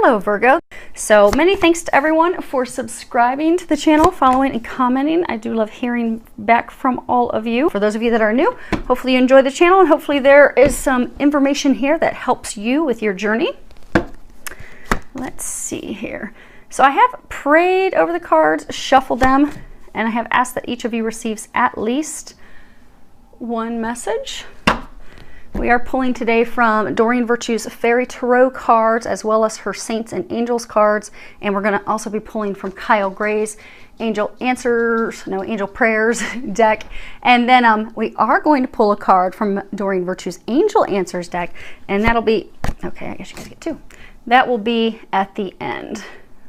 Hello Virgo. So many thanks to everyone for subscribing to the channel, following and commenting. I do love hearing back from all of you. For those of you that are new, hopefully you enjoy the channel and hopefully there is some information here that helps you with your journey. Let's see here. So I have prayed over the cards, shuffled them, and I have asked that each of you receives at least one message. We are pulling today from Doreen Virtue's Fairy Tarot cards, as well as her Saints and Angels cards. And we're going to also be pulling from Kyle Gray's Angel Prayers deck. And then we are going to pull a card from Doreen Virtue's Angel Answers deck. And that'll be, okay, I guess you guys get two. That will be at the end.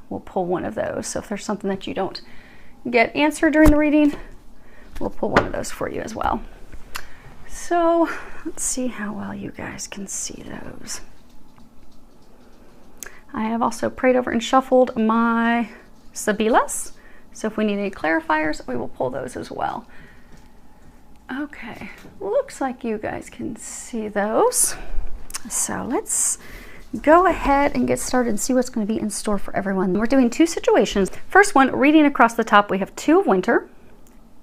We'll pull one of those. So if there's something that you don't get answered during the reading, we'll pull one of those for you as well. So let's see how well you guys can see those. I have also prayed over and shuffled my Sabilas. So if we need any clarifiers, we will pull those as well. Okay, looks like you guys can see those. So let's go ahead and get started and see what's going to be in store for everyone. We're doing two situations. First one, reading across the top, we have Two of Winter,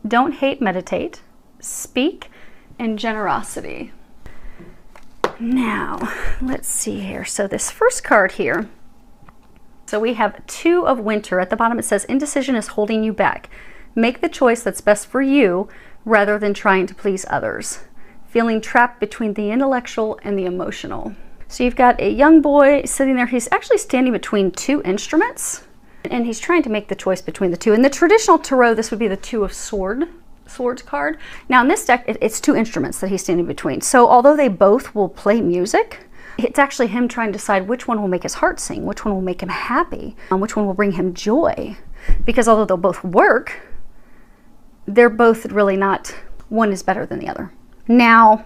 Don't Hate, Meditate, Speak, and Generosity. Now, let's see here. So this first card here, so we have Two of Winter. At the bottom it says, indecision is holding you back. Make the choice that's best for you rather than trying to please others. Feeling trapped between the intellectual and the emotional. So you've got a young boy sitting there. He's actually standing between two instruments, and he's trying to make the choice between the two. In the traditional tarot, this would be the Two of Swords card. Now in this deck, it's two instruments that he's standing between. So although they both will play music, it's actually him trying to decide which one will make his heart sing, which one will make him happy, which one will bring him joy. Because although they'll both work, they're both really not, one is better than the other. Now,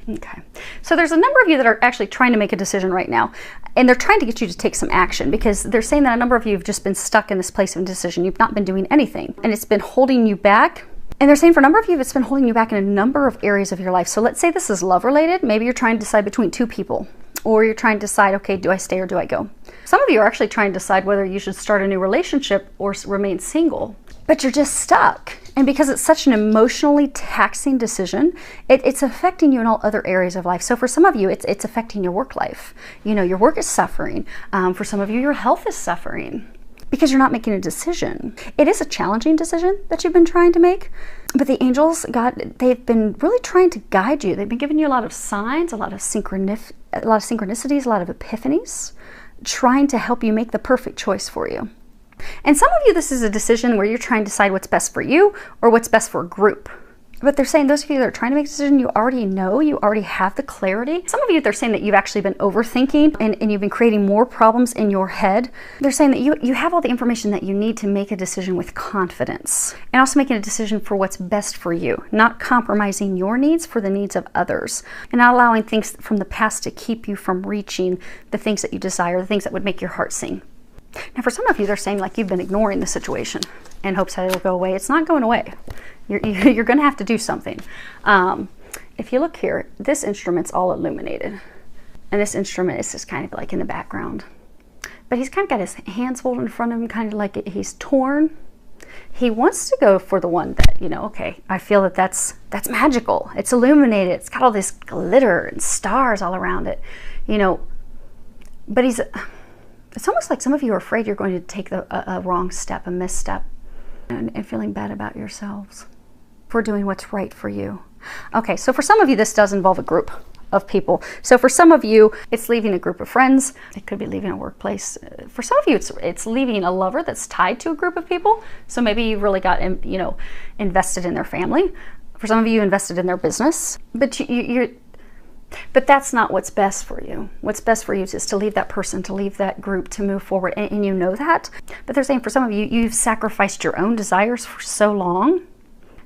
okay, so there's a number of you that are actually trying to make a decision right now, and they're trying to get you to take some action because they're saying that a number of you have just been stuck in this place of indecision. You've not been doing anything, and it's been holding you back. And they're saying for a number of you, it's been holding you back in a number of areas of your life. So let's say this is love related. Maybe you're trying to decide between two people, or you're trying to decide, okay, do I stay or do I go? Some of you are actually trying to decide whether you should start a new relationship or remain single, but you're just stuck. And because it's such an emotionally taxing decision, it's affecting you in all other areas of life. So for some of you, it's affecting your work life. You know, your work is suffering. For some of you, your health is suffering because you're not making a decision. It is a challenging decision that you've been trying to make, but the angels, God, they've been really trying to guide you. They've been giving you a lot of signs, a lot of synchronicities, a lot of epiphanies, trying to help you make the perfect choice for you. And some of you, this is a decision where you're trying to decide what's best for you or what's best for a group. But they're saying those of you that are trying to make a decision, you already know, you already have the clarity. Some of you, they're saying that you've actually been overthinking and you've been creating more problems in your head. They're saying that you have all the information that you need to make a decision with confidence. And also making a decision for what's best for you, not compromising your needs for the needs of others. And not allowing things from the past to keep you from reaching the things that you desire, the things that would make your heart sing. Now, for some of you, they're saying like you've been ignoring the situation in hopes that it'll go away. It's not going away. You're going to have to do something. If you look here, this instrument's all illuminated. And this instrument is just kind of like in the background. But he's kind of got his hands folded in front of him, kind of like he's torn. He wants to go for the one that, you know, okay, I feel that that's magical. It's illuminated. It's got all this glitter and stars all around it, you know. But it's almost like some of you are afraid you're going to take a wrong step, a misstep, and feeling bad about yourselves for doing what's right for you. Okay, so for some of you, this does involve a group of people. So for some of you, it's leaving a group of friends. It could be leaving a workplace. For some of you, it's leaving a lover that's tied to a group of people. So maybe you've really got, you know, invested in their family. For some of you, invested in their business. But that's not what's best for you. What's best for you is to leave that person, to leave that group, to move forward, and you know that. But they're saying for some of you, you've sacrificed your own desires for so long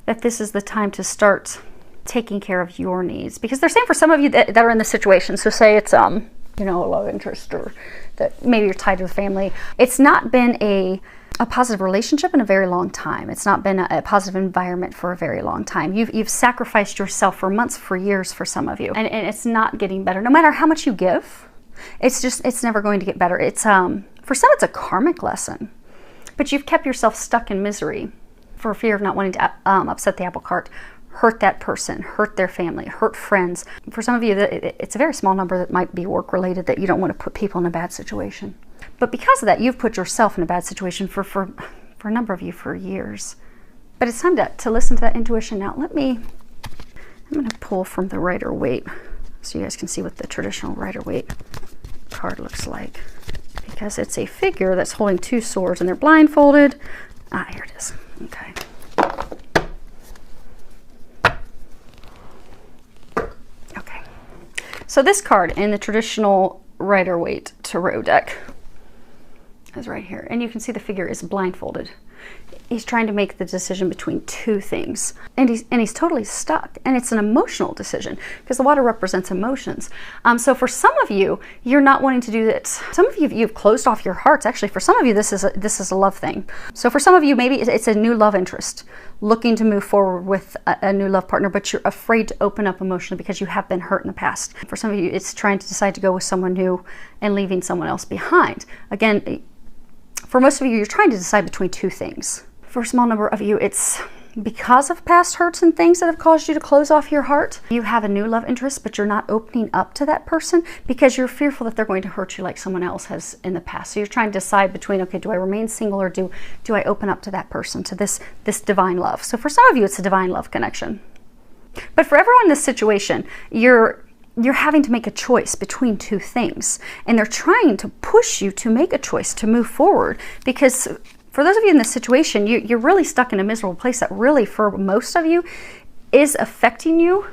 that this is the time to start taking care of your needs. Because they're saying for some of you that are in this situation, so say it's you know, a love interest, or that maybe you're tied to a family. It's not been a positive relationship in a very long time. It's not been a positive environment for a very long time. You've sacrificed yourself for months, for years, for some of you, and it's not getting better. No matter how much you give, It's never going to get better. It's for some, it's a karmic lesson, but you've kept yourself stuck in misery for fear of not wanting to upset the apple cart, hurt that person, hurt their family, hurt friends. For some of you, it's a very small number that might be work related, that you don't want to put people in a bad situation. But because of that, you've put yourself in a bad situation for a number of you for years. But it's time to listen to that intuition now. I'm going to pull from the Rider-Waite so you guys can see what the traditional Rider-Waite card looks like. Because it's a figure that's holding two swords and they're blindfolded. Ah, here it is. Okay. Okay. So this card in the traditional Rider-Waite tarot deck is right here. And you can see the figure is blindfolded. He's trying to make the decision between two things, and he's totally stuck, and it's an emotional decision because the water represents emotions. So for some of you, you're not wanting to do this. Some of you, you've closed off your hearts. Actually, for some of you, this is a love thing. So for some of you, maybe it's a new love interest, looking to move forward with a new love partner, but you're afraid to open up emotionally because you have been hurt in the past. For some of you, it's trying to decide to go with someone new and leaving someone else behind. Again, for most of you, you're trying to decide between two things. For a small number of you, it's because of past hurts and things that have caused you to close off your heart. You have a new love interest, but you're not opening up to that person because you're fearful that they're going to hurt you like someone else has in the past. So you're trying to decide between, okay, do I remain single or do I open up to that person, to this divine love? So for some of you, it's a divine love connection. But for everyone in this situation, you're having to make a choice between two things, and they're trying to push you to make a choice to move forward, because for those of you in this situation, you're really stuck in a miserable place that really, for most of you, is affecting you,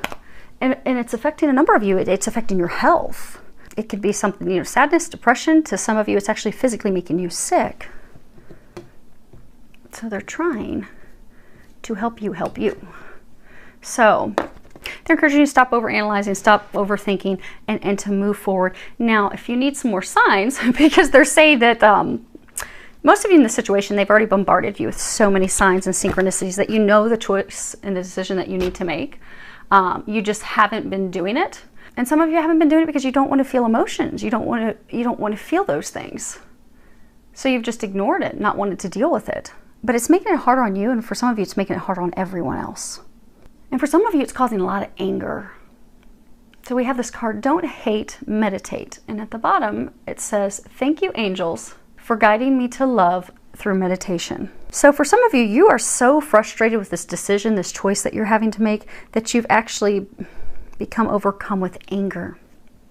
and it's affecting a number of you. It's affecting your health. It could be something, sadness, depression. To some of you, it's actually physically making you sick. So they're trying to help you help you. So they're encouraging you to stop overanalyzing, stop overthinking, and to move forward. Now, if you need some more signs, because they're saying that most of you in this situation, they've already bombarded you with so many signs and synchronicities that you know the choice and the decision that you need to make. You just haven't been doing it. And some of you haven't been doing it because you don't want to feel emotions. You don't want to feel those things. So you've just ignored it, not wanted to deal with it. But it's making it harder on you, and for some of you, it's making it harder on everyone else. And for some of you, it's causing a lot of anger. So we have this card, don't hate, meditate. And at the bottom, it says, thank you, angels, for guiding me to love through meditation. So for some of you, you are so frustrated with this decision, this choice that you're having to make, that you've actually become overcome with anger.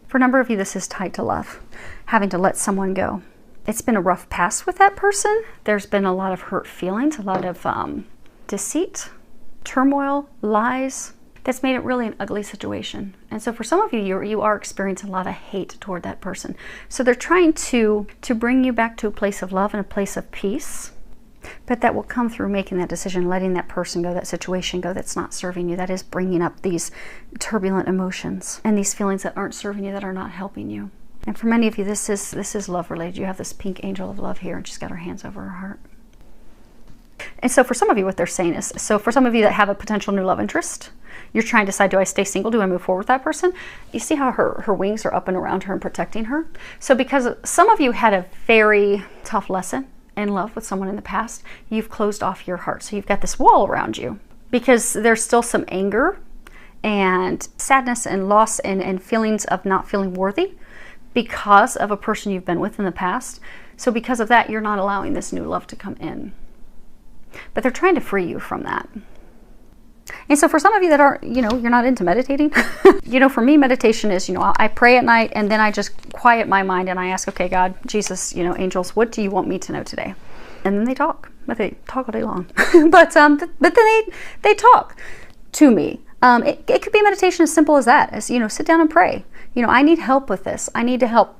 For a number of you, this is tied to love, having to let someone go. It's been a rough past with that person. There's been a lot of hurt feelings, a lot of deceit, turmoil, lies. That's made it really an ugly situation. And so for some of you, you are experiencing a lot of hate toward that person. So they're trying to bring you back to a place of love and a place of peace. But that will come through making that decision, letting that person go, that situation go that's not serving you. That is bringing up these turbulent emotions and these feelings that aren't serving you, that are not helping you. And for many of you, this is love related. You have this pink angel of love here, and she's got her hands over her heart. And so for some of you, what they're saying is, so for some of you that have a potential new love interest, you're trying to decide, do I stay single? Do I move forward with that person? You see how her wings are up and around her and protecting her? So because some of you had a very tough lesson in love with someone in the past, you've closed off your heart. So you've got this wall around you because there's still some anger and sadness and loss and feelings of not feeling worthy because of a person you've been with in the past. So because of that, you're not allowing this new love to come in. But they're trying to free you from that. And so for some of you that are, you're not into meditating, for me, meditation is, I pray at night and then I just quiet my mind and I ask, okay, God, Jesus, angels, what do you want me to know today? And then they talk, but they talk all day long. but then they talk to me. It could be meditation as simple as that, as, sit down and pray. I need help with this. I need help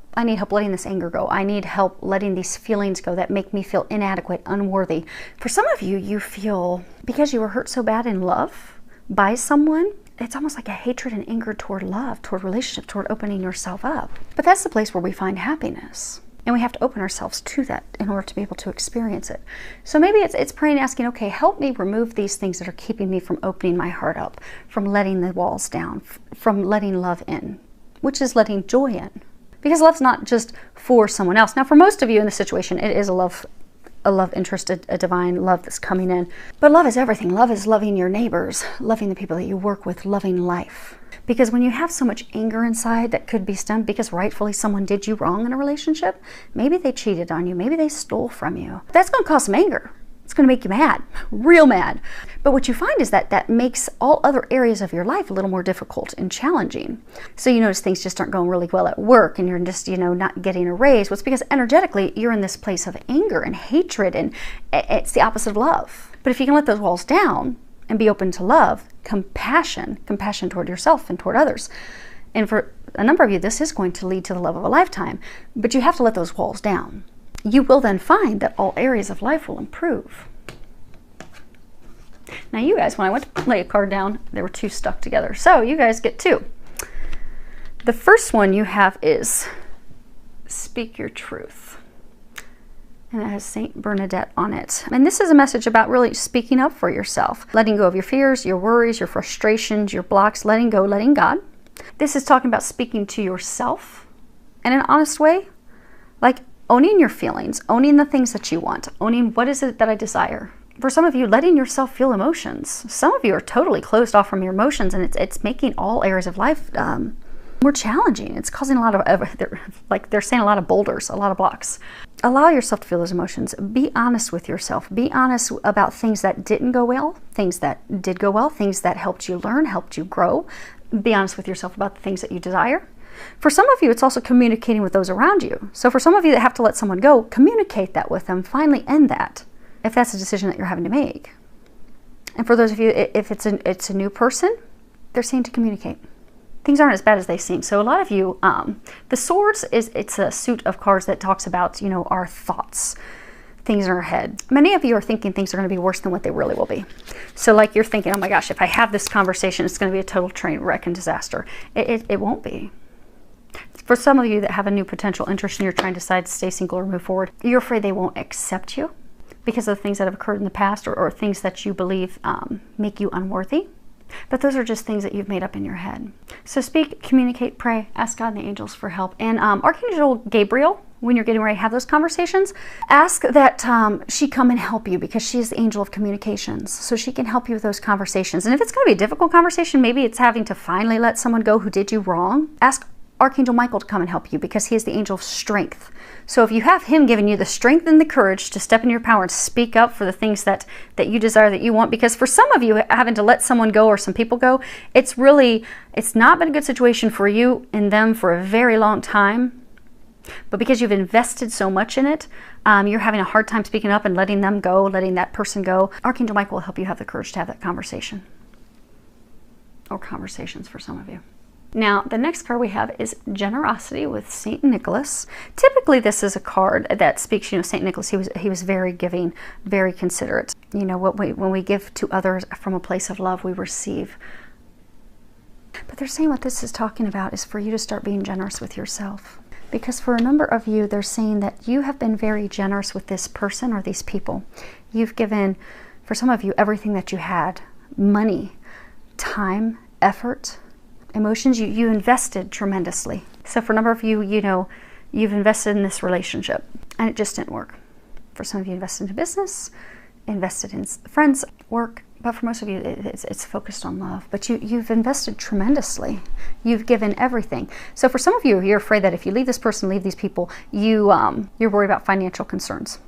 letting this anger go. I need help letting these feelings go that make me feel inadequate, unworthy. For some of you, you feel, because you were hurt so bad in love by someone, it's almost like a hatred and anger toward love, toward relationship, toward opening yourself up. But that's the place where we find happiness. And we have to open ourselves to that in order to be able to experience it. So maybe it's praying, asking, okay, help me remove these things that are keeping me from opening my heart up, from letting the walls down, from letting love in, which is letting joy in. Because love's not just for someone else. Now, for most of you in this situation, it is a love interest, a divine love that's coming in. But love is everything. Love is loving your neighbors, loving the people that you work with, loving life. Because when you have so much anger inside that could be stemmed because rightfully someone did you wrong in a relationship, maybe they cheated on you, maybe they stole from you, that's going to cause some anger. It's going to make you mad, real mad. But what you find is that that makes all other areas of your life a little more difficult and challenging. So you notice things just aren't going really well at work, and you're just, not getting a raise. Well, it's because energetically you're in this place of anger and hatred, and it's the opposite of love. But if you can let those walls down and be open to love, compassion toward yourself and toward others. And for a number of you, this is going to lead to the love of a lifetime, but you have to let those walls down. You will then find that all areas of life will improve. Now you guys, when I went to lay a card down, there were two stuck together. So you guys get two. The first one you have is Speak Your Truth. And it has Saint Bernadette on it. And this is a message about really speaking up for yourself. Letting go of your fears, your worries, your frustrations, your blocks, letting go, letting God. This is talking about speaking to yourself in an honest way. Like owning your feelings, owning the things that you want, owning what is it that I desire. For some of you, letting yourself feel emotions. Some of you are totally closed off from your emotions, and it's making all areas of life more challenging. It's causing a lot of, they're saying a lot of boulders, a lot of blocks. Allow yourself to feel those emotions. Be honest with yourself. Be honest about things that didn't go well, things that did go well, things that helped you learn, helped you grow. Be honest with yourself about the things that you desire. For some of you, it's also communicating with those around you. So for some of you that have to let someone go, communicate that with them. Finally end that, if that's a decision that you're having to make. And for those of you, if it's a new person, they're saying to communicate. Things aren't as bad as they seem. So a lot of you, the Swords it's a suit of cards that talks about, our thoughts, things in our head. Many of you are thinking things are going to be worse than what they really will be. So like you're thinking, oh my gosh, if I have this conversation, it's going to be a total train wreck and disaster. It won't be. For some of you that have a new potential interest and you're trying to decide to stay single or move forward, you're afraid they won't accept you because of the things that have occurred in the past, or things that you believe make you unworthy. But those are just things that you've made up in your head. So speak, communicate, pray, ask God and the angels for help. And Archangel Gabriel, when you're getting ready to have those conversations, ask that she come and help you, because she is the angel of communications. So she can help you with those conversations. And if it's going to be a difficult conversation, maybe it's having to finally let someone go who did you wrong, ask Archangel Michael to come and help you, because he is the angel of strength. So if you have him giving you the strength and the courage to step in your power and speak up for the things that you desire, that you want, because for some of you, having to let someone go or some people go, it's not been a good situation for you and them for a very long time. But because you've invested so much in it, you're having a hard time speaking up and letting them go, letting that person go. Archangel Michael will help you have the courage to have that conversation. Or conversations for some of you. Now, the next card we have is Generosity with St. Nicholas. Typically, this is a card that speaks, St. Nicholas, he was very giving, very considerate. When we give to others from a place of love, we receive. But they're saying what this is talking about is for you to start being generous with yourself. Because for a number of you, they're saying that you have been very generous with this person or these people. You've given, for some of you, everything that you had. Money, time, effort, emotions. You invested tremendously. So for a number of you, you've invested in this relationship and it just didn't work. For some of you, invested into business, invested in friends, work. But for most of you, it's focused on love. But you've invested tremendously. You've given everything. So for some of you, you're afraid that if you leave this person, leave these people, you're worried about financial concerns.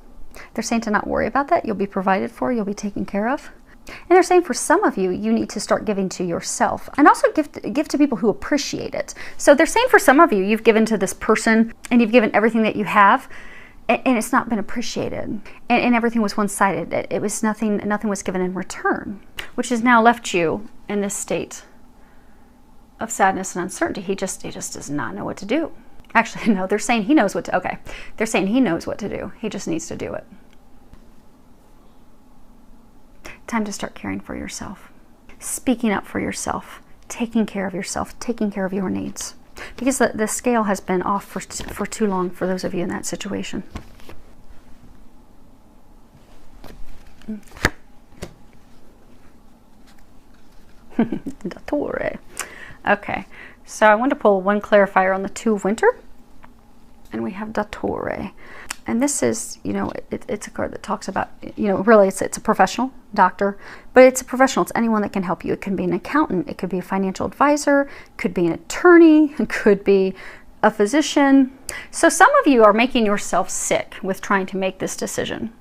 They're saying to not worry about that. You'll be provided for. You'll be taken care of. And they're saying for some of you, you need to start giving to yourself and also give to people who appreciate it. So they're saying for some of you, you've given to this person and you've given everything that you have, and it's not been appreciated, and everything was one-sided. It was nothing was given in return, which has now left you in this state of sadness and uncertainty. He just does not know what to do. Actually, no, they're saying he knows what to, okay. They're saying he knows what to do. He just needs to do it. Time to start caring for yourself, speaking up for yourself, taking care of yourself, taking care of your needs. Because the scale has been off for too long for those of you in that situation. Dattore. Okay, so I want to pull one clarifier on the Two of Winter. And we have Dattore. And this is, you know, it's a card that talks about, you know, really it's a professional doctor, but it's a professional. It's anyone that can help you. It can be an accountant. It could be a financial advisor. It could be an attorney. It could be a physician. So some of you are making yourself sick with trying to make this decision.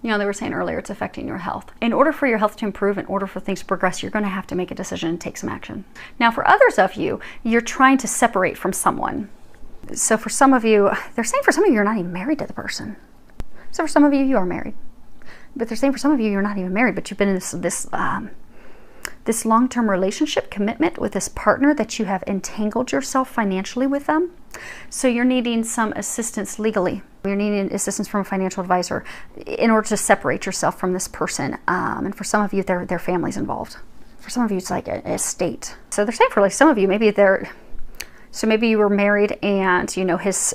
You know, they were saying earlier, it's affecting your health. In order for your health to improve, in order for things to progress, you're going to have to make a decision and take some action. Now, for others of you, you're trying to separate from someone. So for some of you, they're saying for some of you, you're not even married to the person. So for some of you, you are married. But they're saying for some of you, you're not even married, but you've been in this long-term relationship commitment with this partner that you have entangled yourself financially with them. So you're needing some assistance legally. You're needing assistance from a financial advisor in order to separate yourself from this person. And for some of you, their family's involved. For some of you, it's like an estate. So they're saying for like some of you, maybe maybe you were married and, you know, his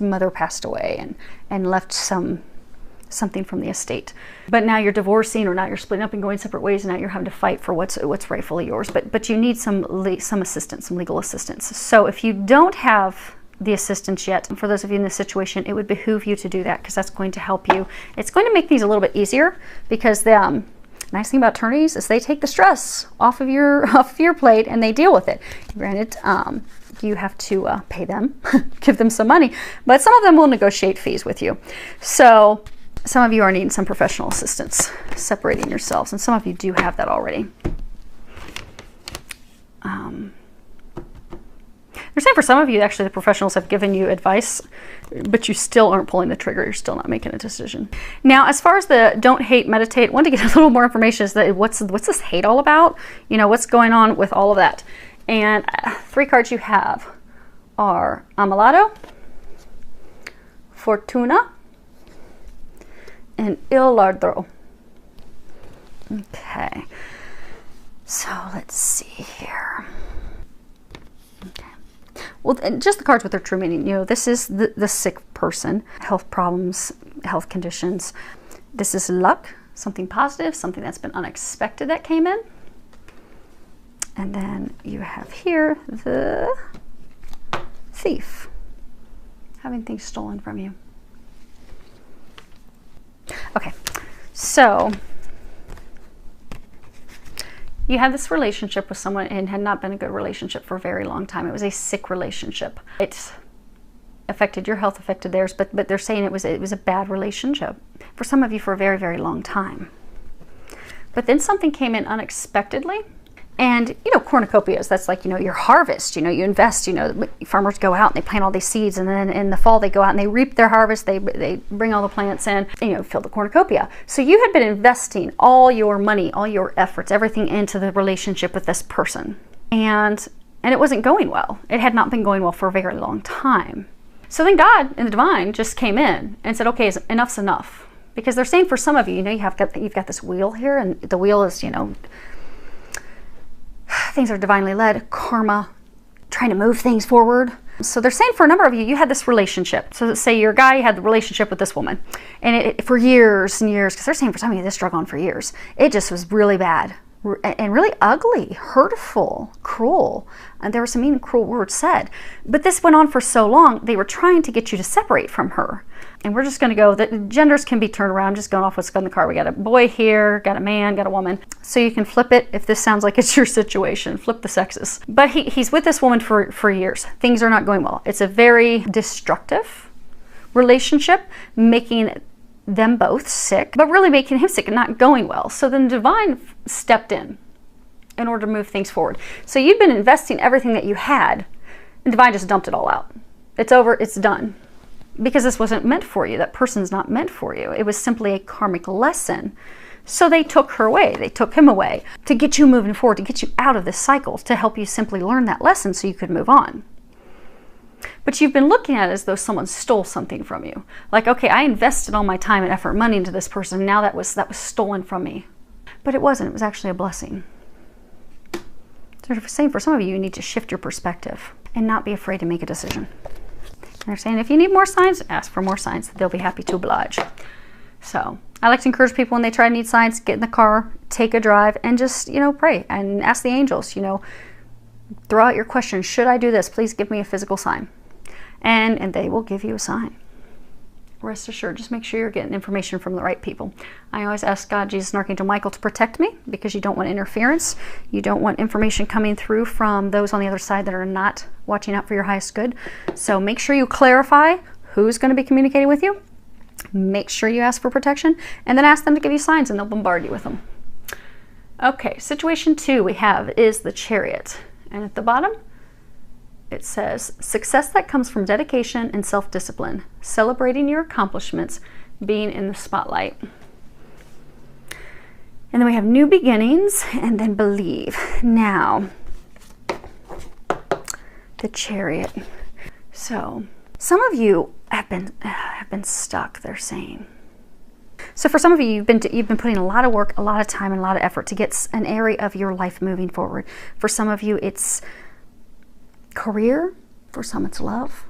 mother passed away and left something from the estate. But now you're divorcing, or now you're splitting up and going separate ways, and now you're having to fight for what's rightfully yours. But you need some assistance, some legal assistance. So if you don't have the assistance yet, for those of you in this situation, it would behoove you to do that, because that's going to help you. It's going to make things a little bit easier, because the nice thing about attorneys is they take the stress off of your plate and they deal with it. Granted, you have to pay them, give them some money, but some of them will negotiate fees with you. So some of you are needing some professional assistance separating yourselves, and some of you do have that already. They're saying for some of you, actually, the professionals have given you advice, but you still aren't pulling the trigger. You're still not making a decision. Now, as far as the don't hate, meditate, I want to get a little more information. Is that what's this hate all about? You know, what's going on with all of that? And 3 cards you have are Ammalato, Fortuna, and Il Ladro. Okay. So let's see here. Okay. Well, and just the cards with their true meaning. You know, this is the sick person, health problems, health conditions. This is luck, something positive, something that's been unexpected that came in. And then you have here the thief, having things stolen from you. Okay, so you had this relationship with someone and had not been a good relationship for a very long time. It was a sick relationship. It affected your health, affected theirs, but they're saying it was a bad relationship for some of you for a very, very long time. But then something came in unexpectedly. And, you know, cornucopias, that's like, you know, your harvest, you know, you invest, you know, farmers go out and they plant all these seeds, and then in the fall they go out and they reap their harvest, they bring all the plants in, and, you know, fill the cornucopia. So you had been investing all your money, all your efforts, everything into the relationship with this person. And it wasn't going well. It had not been going well for a very long time. So then God and the divine just came in and said, okay, enough's enough. Because they're saying for some of you, you know, you've got this wheel here, and the wheel is, you know, things are divinely led, karma, trying to move things forward. So they're saying for a number of you, you had this relationship. So let's say your guy had the relationship with this woman, and it for years and years, because they're saying for some of you, this drug on for years. It just was really bad and really ugly, hurtful, cruel. And there were some mean, cruel words said. But this went on for so long, they were trying to get you to separate from her. And we're just going to go, the genders can be turned around, just going off what's on the card. We got a boy here, got a man, got a woman. So you can flip it if this sounds like it's your situation, flip the sexes. But he's with this woman for years. Things are not going well. It's a very destructive relationship, making them both sick, but really making him sick and not going well. So then divine stepped in order to move things forward. So you'd been investing everything that you had, and divine just dumped it all out. It's over, it's done. Because this wasn't meant for you. That person's not meant for you. It was simply a karmic lesson. So they took her away. They took him away to get you moving forward, to get you out of this cycle, to help you simply learn that lesson so you could move on. But you've been looking at it as though someone stole something from you. Like, okay, I invested all my time and effort, money into this person, and now that was stolen from me. But it wasn't. It was actually a blessing. So they're saying for some of you, you need to shift your perspective and not be afraid to make a decision. They're saying if you need more signs, ask for more signs. They'll be happy to oblige. So I like to encourage people when they try to need signs, get in the car, take a drive, and just, you know, pray and ask the angels, you know, throw out your questions. Should I do this? Please give me a physical sign. and they will give you a sign. Rest assured, just make sure you're getting information from the right people. I always ask God, Jesus, and Archangel Michael to protect me, because you don't want interference. You don't want information coming through from those on the other side that are not watching out for your highest good. So make sure you clarify who's going to be communicating with you. Make sure you ask for protection, and then ask them to give you signs, and they'll bombard you with them. Okay, situation 2 we have is the Chariot. And at the bottom, it says, success that comes from dedication and self-discipline, celebrating your accomplishments, being in the spotlight. And then we have new beginnings, and then believe. Now, the Chariot. So, some of you have been stuck, they're saying. So for some of you, you've been putting a lot of work, a lot of time, and a lot of effort to get an area of your life moving forward. For some of you, it's career. For some, it's love.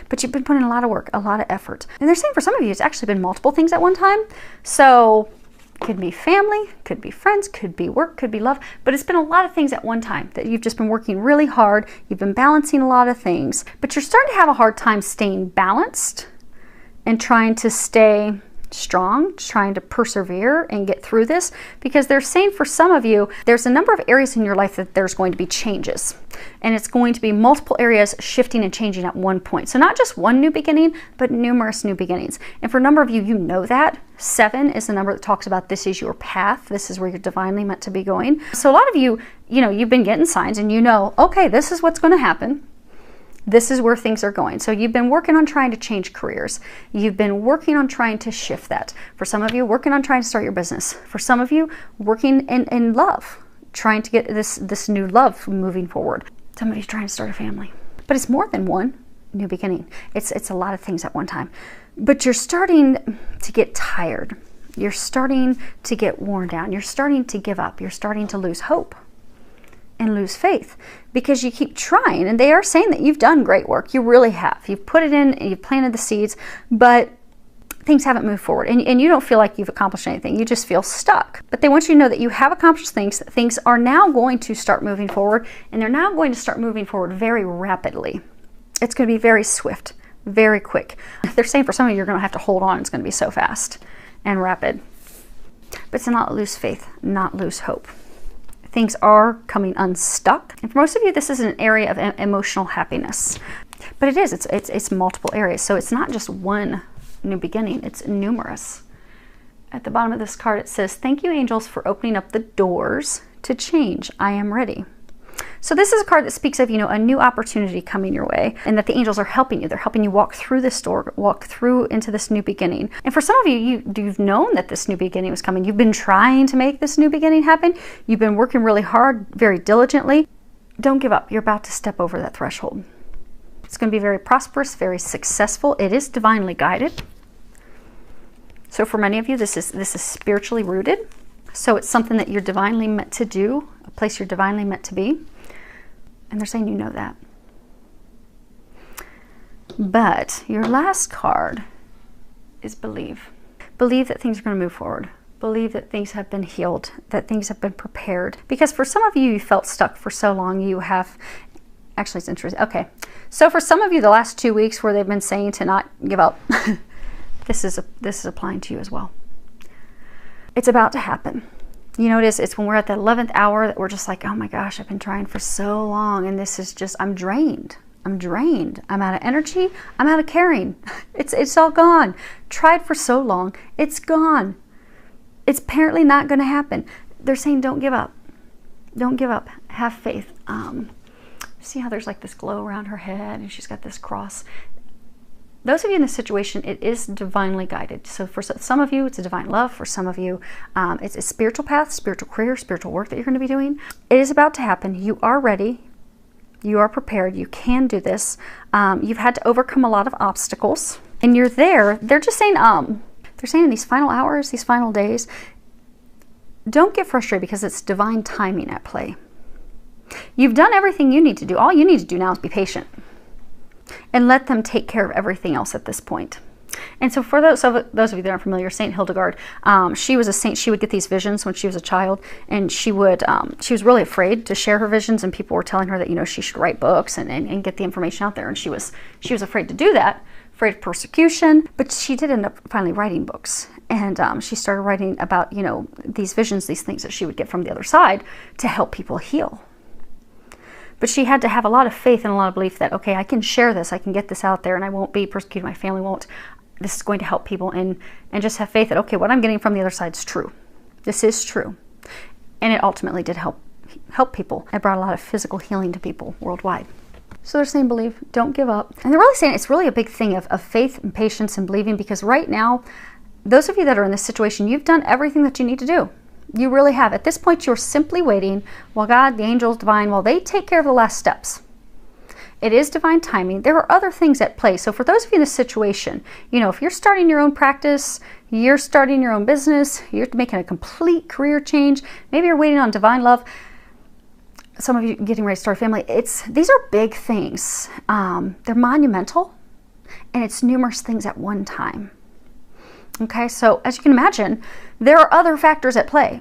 But you've been putting a lot of work, a lot of effort. And they're saying for some of you, it's actually been multiple things at one time. So could be family, could be friends, could be work, could be love. But it's been a lot of things at one time that you've just been working really hard. You've been balancing a lot of things. But you're starting to have a hard time staying balanced and trying to stay strong, trying to persevere and get through this, because they're saying for some of you, there's a number of areas in your life that there's going to be changes, and it's going to be multiple areas shifting and changing at one point. So not just one new beginning, but numerous new beginnings. And for a number of you, you know that 7 is the number that talks about this is your path. This is where you're divinely meant to be going. So a lot of you, you've been getting signs, and okay, this is what's going to happen. This is where things are going. So you've been working on trying to change careers. You've been working on trying to shift that. For some of you, working on trying to start your business. For some of you, working in love, trying to get this new love moving forward. Some of you trying to start a family. But it's more than one new beginning. It's a lot of things at one time. But you're starting to get tired. You're starting to get worn down. You're starting to give up. You're starting to lose hope and lose faith, because you keep trying, and they are saying that you've done great work. You really have. You've put it in and you've planted the seeds, but things haven't moved forward, and you don't feel like you've accomplished anything. You just feel stuck. But they want you to know that you have accomplished things. Things are now going to start moving forward, and they're now going to start moving forward very rapidly. It's going to be very swift, very quick. They're saying for some of you, you're going to have to hold on. It's going to be so fast and rapid. But to not lose faith, not lose hope. Things are coming unstuck. And for most of you, this is an area of emotional happiness. But it is, it's multiple areas. So it's not just one new beginning, it's numerous. At the bottom of this card, it says, thank you, angels, for opening up the doors to change. I am ready. So this is a card that speaks of, a new opportunity coming your way, and that the angels are helping you. They're helping you walk through this door, walk through into this new beginning. And for some of you, you've known that this new beginning was coming. You've been trying to make this new beginning happen. You've been working really hard, very diligently. Don't give up. You're about to step over that threshold. It's going to be very prosperous, very successful. It is divinely guided. So for many of you, this is spiritually rooted. So it's something that you're divinely meant to do, a place you're divinely meant to be. And they're saying you know that. But your last card is believe. Believe that things are going to move forward. Believe that things have been healed, that things have been prepared. Because for some of you, you felt stuck for so long, you have... Actually, it's interesting. Okay. So for some of you, the last 2 weeks where they've been saying to not give up, this is applying to you as well. It's about to happen. You know, it's when we're at the 11th hour that we're just like, oh my gosh, I've been trying for so long, and this is just, I'm drained. I'm drained. I'm out of energy. I'm out of caring. It's all gone. Tried for so long. It's gone. It's apparently not going to happen. They're saying don't give up. Don't give up. Have faith. See how there's like this glow around her head, and she's got this cross. Those of you in this situation, it is divinely guided. So for some of you, it's a divine love. For some of you, it's a spiritual path, spiritual career, spiritual work that you're going to be doing. It is about to happen. You are ready. You are prepared. You can do this. You've had to overcome a lot of obstacles, and you're there. They're just saying, they're saying in these final hours, these final days, don't get frustrated because it's divine timing at play. You've done everything you need to do. All you need to do now is be patient and let them take care of everything else at this point. And so for those of you that aren't familiar, Saint Hildegard, she was a saint. She would get these visions when she was a child, and she was really afraid to share her visions, and people were telling her that, you know, she should write books and get the information out there, and she was afraid to do that, afraid of persecution. But she did end up finally writing books, and she started writing about, you know, these visions, these things that she would get from the other side to help people heal. But she had to have a lot of faith and a lot of belief that, okay, I can share this, I can get this out there, and I won't be persecuted, my family won't. This is going to help people, and just have faith that, okay, what I'm getting from the other side is true. This is true. And it ultimately did help people. It brought a lot of physical healing to people worldwide. So they're saying believe, don't give up. And they're really saying it's really a big thing of faith and patience and believing, because right now, those of you that are in this situation, you've done everything that you need to do. You really have. At this point, you're simply waiting while God, the angels, divine, while they take care of the last steps. It is divine timing. There are other things at play. So for those of you in this situation, you know, if you're starting your own practice, you're starting your own business, you're making a complete career change, maybe you're waiting on divine love, some of you getting ready to start a family, these are big things. They're monumental, and it's numerous things at one time. Okay, so as you can imagine, there are other factors at play.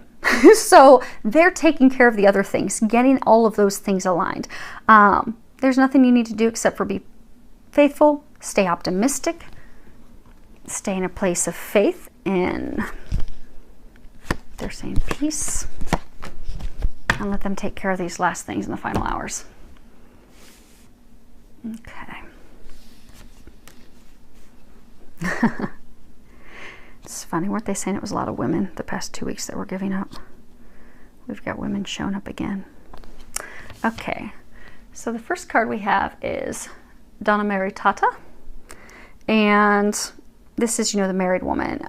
So they're taking care of the other things, getting all of those things aligned. There's nothing you need to do except for be faithful, stay optimistic, stay in a place of faith, and they're saying peace, and let them take care of these last things in the final hours. Okay. It's funny, weren't they saying it was a lot of women the past 2 weeks that were giving up? We've got women showing up again. Okay, so the first card we have is Donna Maritata, and this is, you know, the married woman.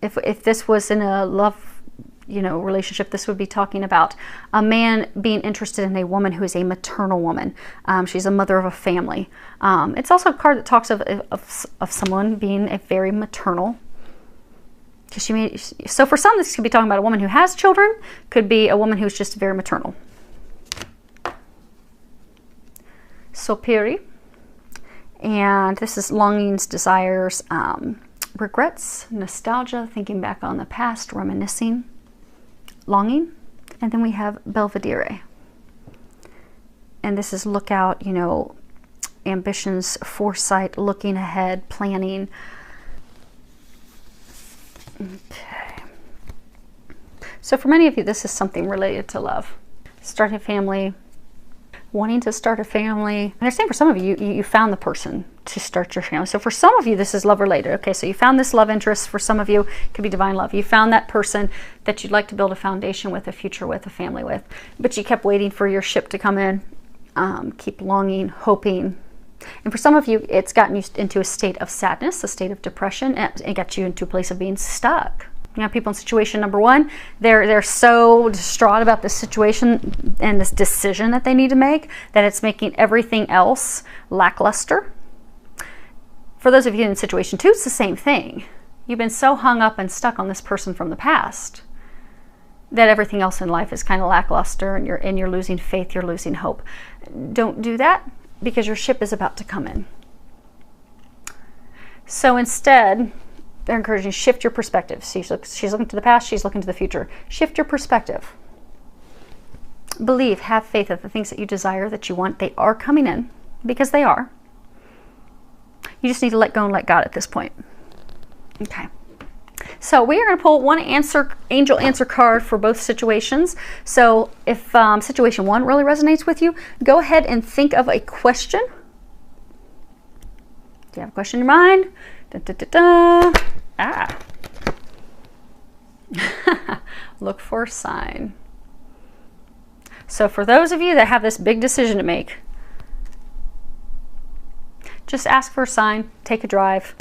If this was in a love, you know, relationship, this would be talking about a man being interested in a woman who is a maternal woman. She's a mother of a family. It's also a card that talks of someone being a very maternal. So for some, this could be talking about a woman who has children, could be a woman who's just very maternal. Sopiri, and this is longings, desires, regrets, nostalgia, thinking back on the past, reminiscing, longing. And then we have Belvedere, and this is look out, you know, ambitions, foresight, looking ahead, planning. Okay. So for many of you, this is something related to love. Starting a family, wanting to start a family. And they're saying for some of you, you found the person to start your family. So for some of you, this is love related. Okay, so you found this love interest. For some of you, it could be divine love. You found that person that you'd like to build a foundation with, a future with, a family with. But you kept waiting for your ship to come in. Keep longing, hoping. And for some of you, it's gotten you into a state of sadness, a state of depression, and it got you into a place of being stuck. You know, people in situation number one, they're so distraught about this situation and this decision that they need to make that it's making everything else lackluster. For those of you in situation two, it's the same thing. You've been so hung up and stuck on this person from the past that everything else in life is kind of lackluster, and you're losing faith, you're losing hope. Don't do that, because your ship is about to come in. So instead, they're encouraging shift your perspective. She's looking to the past, she's looking to the future. Shift your perspective. Believe, have faith that the things that you desire, that you want, they are coming in, because they are. You just need to let go and let God at this point. Okay. So we are going to pull one angel answer card for both situations. So if situation one really resonates with you, go ahead and think of a question. Do you have a question in your mind? Da, da, da, da. Ah. Look for a sign. So for those of you that have this big decision to make, just ask for a sign, take a drive.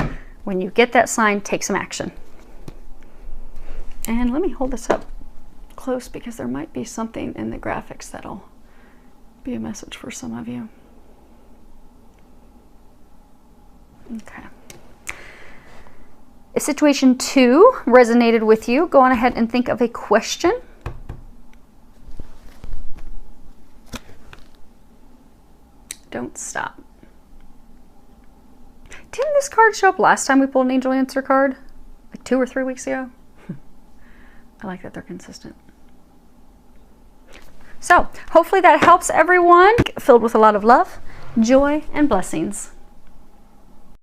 When you get that sign, take some action. And let me hold this up close, because there might be something in the graphics that'll be a message for some of you. Okay. If situation two resonated with you, go on ahead and think of a question. Don't stop. Didn't this card show up last time we pulled an angel answer card? Like 2 or 3 weeks ago? I like that they're consistent. So hopefully that helps everyone. Filled with a lot of love, joy, and blessings.